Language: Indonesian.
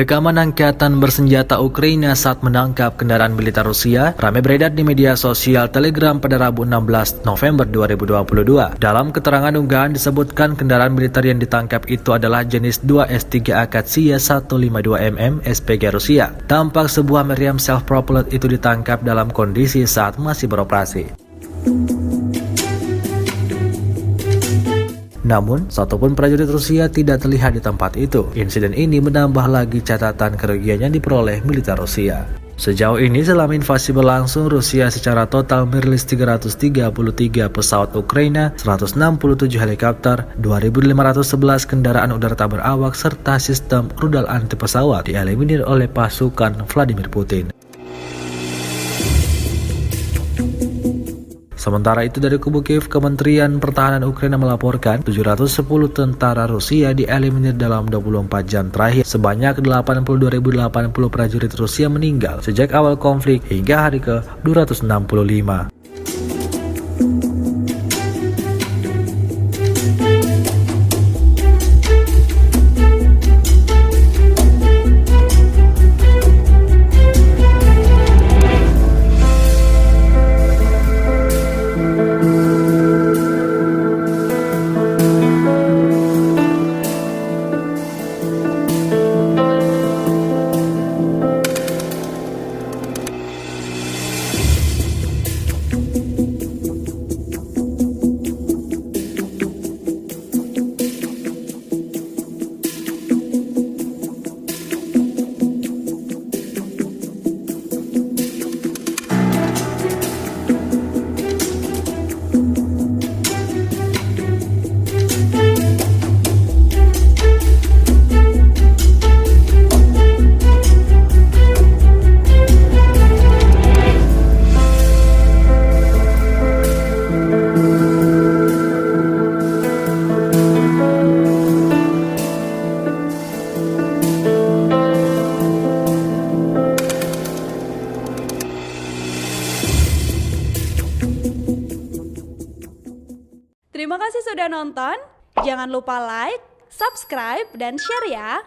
Rekaman angkatan bersenjata Ukraina saat menangkap kendaraan militer Rusia ramai beredar di media sosial Telegram pada Rabu 16 November 2022. Dalam keterangan unggahan disebutkan kendaraan militer yang ditangkap itu adalah jenis 2S3 Akatsiya 152mm SPG Rusia. Tampak sebuah meriam self-propelled itu ditangkap dalam kondisi saat masih beroperasi. Namun, satupun prajurit Rusia tidak terlihat di tempat itu. Insiden ini menambah lagi catatan kerugian yang diperoleh militer Rusia. Sejauh ini, selama invasi berlangsung, Rusia secara total merilis 333 pesawat Ukraina, 167 helikopter, 2.511 kendaraan udara tak berawak, serta sistem rudal anti pesawat dieliminir oleh pasukan Vladimir Putin. Sementara itu dari kubu Kiev, Kementerian Pertahanan Ukraina melaporkan 710 tentara Rusia dieliminir dalam 24 jam terakhir. Sebanyak 82.080 prajurit Rusia meninggal sejak awal konflik hingga hari ke-265. Terima kasih sudah nonton. Jangan lupa like, subscribe, dan share ya.